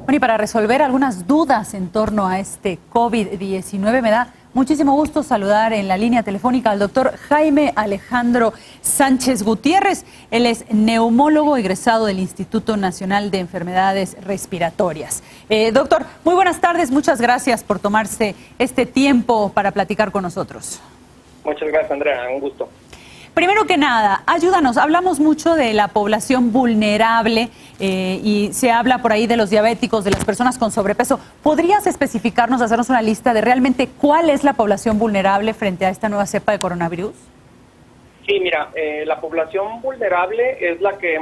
Bueno, y para resolver algunas dudas en torno a este COVID-19, me da muchísimo gusto saludar en la línea telefónica al doctor Jaime Alejandro Sánchez Gutiérrez. Él es neumólogo egresado del Instituto Nacional de Enfermedades Respiratorias. Doctor, muy buenas tardes. Muchas gracias por tomarse este tiempo para platicar con nosotros. Muchas gracias, Andrea. Un gusto. Primero que nada, ayúdanos. Hablamos mucho de la población vulnerable y se habla por ahí de los diabéticos, de las personas con sobrepeso. ¿Podrías especificarnos, hacernos una lista de realmente cuál es la población vulnerable frente a esta nueva cepa de coronavirus? Sí, mira, la población vulnerable es la que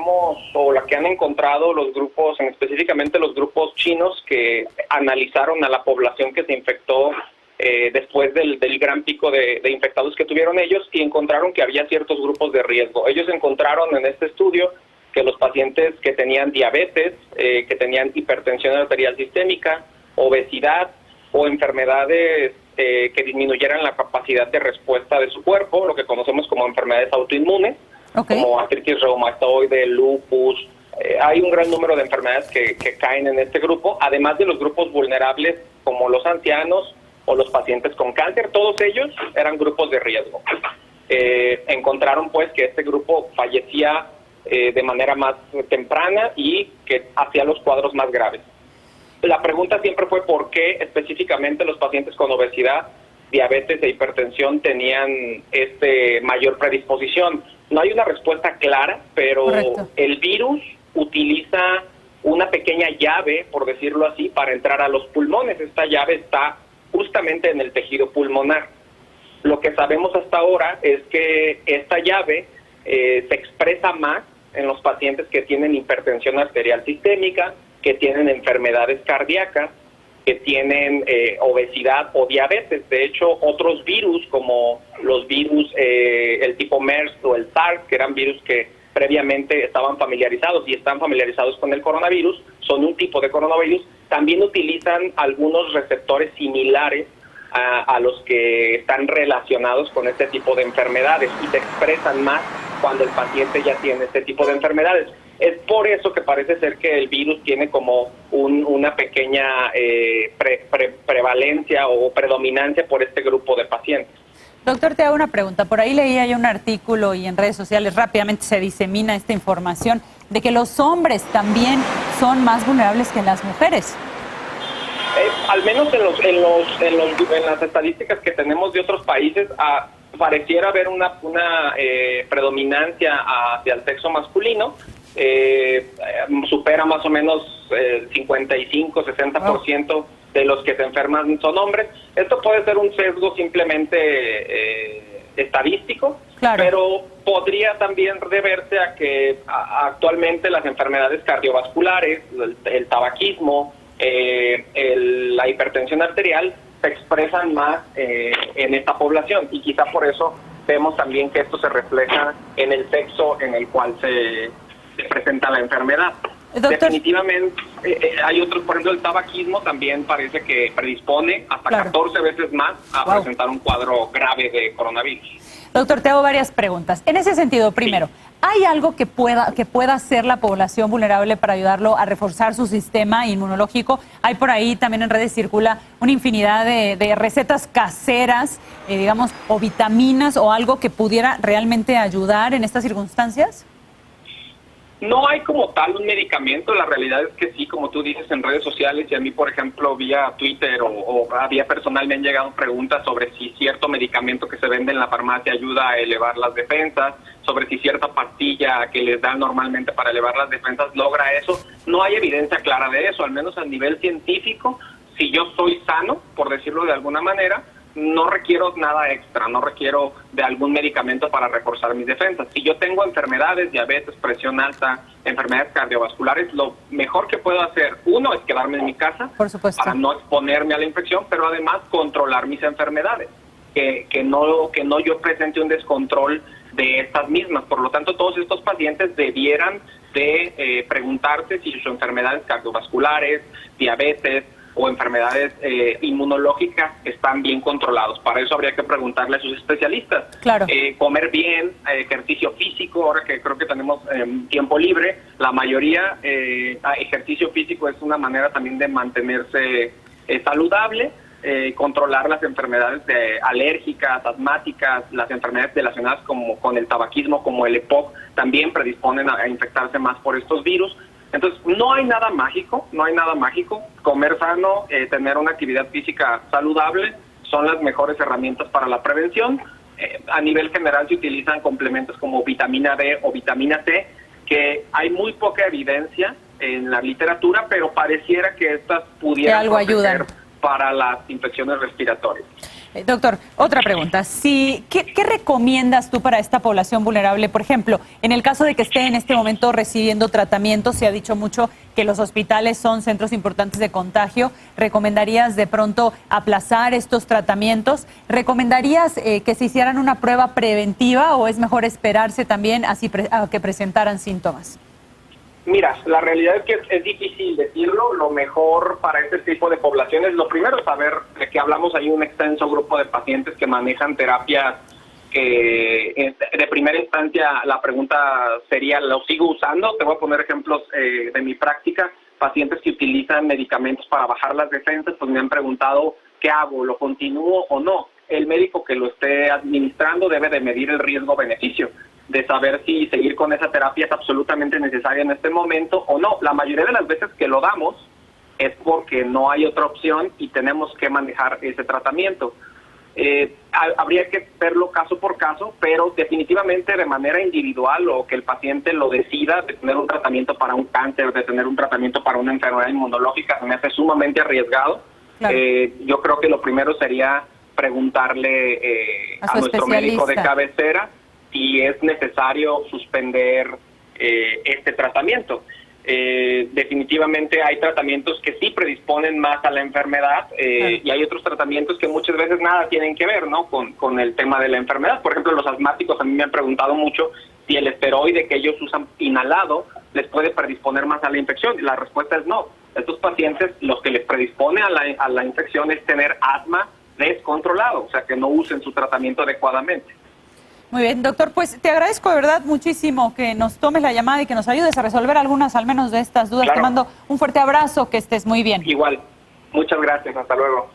han encontrado los grupos, específicamente los grupos chinos que analizaron a la población que se infectó después del gran pico de infectados que tuvieron ellos, y encontraron que había ciertos grupos de riesgo. Ellos encontraron en este estudio que los pacientes que tenían diabetes, que tenían hipertensión arterial sistémica, obesidad o enfermedades que disminuyeran la capacidad de respuesta de su cuerpo, lo que conocemos como enfermedades autoinmunes, como artritis reumatoide, lupus. Hay un gran número de enfermedades que caen en este grupo, además de los grupos vulnerables como los ancianos o los pacientes con cáncer. Todos ellos eran grupos de riesgo. Encontraron pues que este grupo fallecía de manera más temprana y que hacía los cuadros más graves. La pregunta siempre fue por qué específicamente los pacientes con obesidad, diabetes e hipertensión tenían mayor predisposición. No hay una respuesta clara, pero el virus utiliza una pequeña llave, por decirlo así, para entrar a los pulmones. Esta llave está justamente en el tejido pulmonar. Lo que sabemos hasta ahora es que esta llave se expresa más en los pacientes que tienen hipertensión arterial sistémica, que tienen enfermedades cardíacas, que tienen obesidad o diabetes. De hecho, otros virus como los virus, el tipo MERS o el SARS, que eran virus que previamente estaban familiarizados y están familiarizados con el coronavirus, son un tipo de coronavirus, también utilizan algunos receptores similares a los que están relacionados con este tipo de enfermedades y se expresan más cuando el paciente ya tiene este tipo de enfermedades. Es por eso que parece ser que el virus tiene como una pequeña prevalencia o predominancia por este grupo de pacientes. Doctor, te hago una pregunta. Por ahí leía yo un artículo y en redes sociales rápidamente se disemina esta información de que los hombres también son más vulnerables que las mujeres. Al menos en las estadísticas que tenemos de otros países, pareciera haber una predominancia hacia el sexo masculino. Supera más o menos el 55-60% de los que se enferman son hombres. Esto puede ser un sesgo simplemente estadístico, pero podría también deberse a que actualmente las enfermedades cardiovasculares, el tabaquismo, la hipertensión arterial se expresan más en esta población, y quizá por eso vemos también que esto se refleja en el sexo en el cual se presenta la enfermedad. Doctor. Definitivamente hay otros, por ejemplo el tabaquismo también parece que predispone hasta 14 veces más a presentar un cuadro grave de coronavirus. Doctor, te hago varias preguntas. En ese sentido, primero, ¿hay algo que pueda hacer la población vulnerable para ayudarlo a reforzar su sistema inmunológico? Hay por ahí también en redes circula una infinidad de recetas caseras, digamos, o vitaminas o algo que pudiera realmente ayudar en estas circunstancias. No hay como tal un medicamento. La realidad es que sí, como tú dices, en redes sociales, y a mí, por ejemplo, vía Twitter o vía personal me han llegado preguntas sobre si cierto medicamento que se vende en la farmacia ayuda a elevar las defensas, sobre si cierta pastilla que les dan normalmente para elevar las defensas logra eso. No hay evidencia clara de eso, al menos a nivel científico. Si yo soy sano, por decirlo de alguna manera, no requiero nada extra, no requiero de algún medicamento para reforzar mis defensas. Si yo tengo enfermedades, diabetes, presión alta, enfermedades cardiovasculares, lo mejor que puedo hacer, uno, es quedarme en mi casa para no exponerme a la infección, pero además controlar mis enfermedades, que no yo presente un descontrol de estas mismas. Por lo tanto, todos estos pacientes debieran de preguntarse si sus enfermedades cardiovasculares, diabetes, o enfermedades inmunológicas están bien controlados. Para eso habría que preguntarle a sus especialistas. Claro. Comer bien, ejercicio físico, ahora que creo que tenemos tiempo libre, la mayoría ejercicio físico es una manera también de mantenerse saludable. Controlar las enfermedades alérgicas, asmáticas, las enfermedades relacionadas con el tabaquismo, como el EPOC, también predisponen a infectarse más por estos virus. Entonces, no hay nada mágico. Comer sano, tener una actividad física saludable son las mejores herramientas para la prevención. A nivel general se utilizan complementos como vitamina D o vitamina C, que hay muy poca evidencia en la literatura, pero pareciera que estas pudieran algo ayudan para las infecciones respiratorias. Doctor, otra pregunta. ¿Qué recomiendas tú para esta población vulnerable? Por ejemplo, en el caso de que esté en este momento recibiendo tratamiento, se ha dicho mucho que los hospitales son centros importantes de contagio. ¿Recomendarías de pronto aplazar estos tratamientos? ¿Recomendarías que se hicieran una prueba preventiva o es mejor esperarse también a que presentaran síntomas? Mira, la realidad es que es difícil decirlo. Lo mejor para este tipo de poblaciones, lo primero es saber de que hablamos. Hay un extenso grupo de pacientes que manejan terapias que de primera instancia la pregunta sería, ¿lo sigo usando? Te voy a poner ejemplos de mi práctica. Pacientes que utilizan medicamentos para bajar las defensas, pues me han preguntado, ¿qué hago? ¿Lo continúo o no? El médico que lo esté administrando debe de medir el riesgo-beneficio, de saber si seguir con esa terapia es absolutamente necesaria en este momento o no. La mayoría de las veces que lo damos es porque no hay otra opción y tenemos que manejar ese tratamiento. Habría que verlo caso por caso, pero definitivamente de manera individual, o que el paciente lo decida, de tener un tratamiento para un cáncer, de tener un tratamiento para una enfermedad inmunológica, se me hace sumamente arriesgado. Claro. Yo creo que lo primero sería preguntarle a nuestro médico de cabecera si es necesario suspender este tratamiento. Definitivamente hay tratamientos que sí predisponen más a la enfermedad y hay otros tratamientos que muchas veces nada tienen que ver, ¿no?, con el tema de la enfermedad. Por ejemplo, los asmáticos, a mí me han preguntado mucho si el esteroide que ellos usan inhalado les puede predisponer más a la infección, y la respuesta es no. Estos pacientes, los que les predispone a la infección es tener asma descontrolado, o sea, que no usen su tratamiento adecuadamente. Muy bien, doctor, pues te agradezco de verdad muchísimo que nos tomes la llamada y que nos ayudes a resolver algunas al menos de estas dudas. Claro. Te mando un fuerte abrazo, que estés muy bien. Igual, muchas gracias, hasta luego.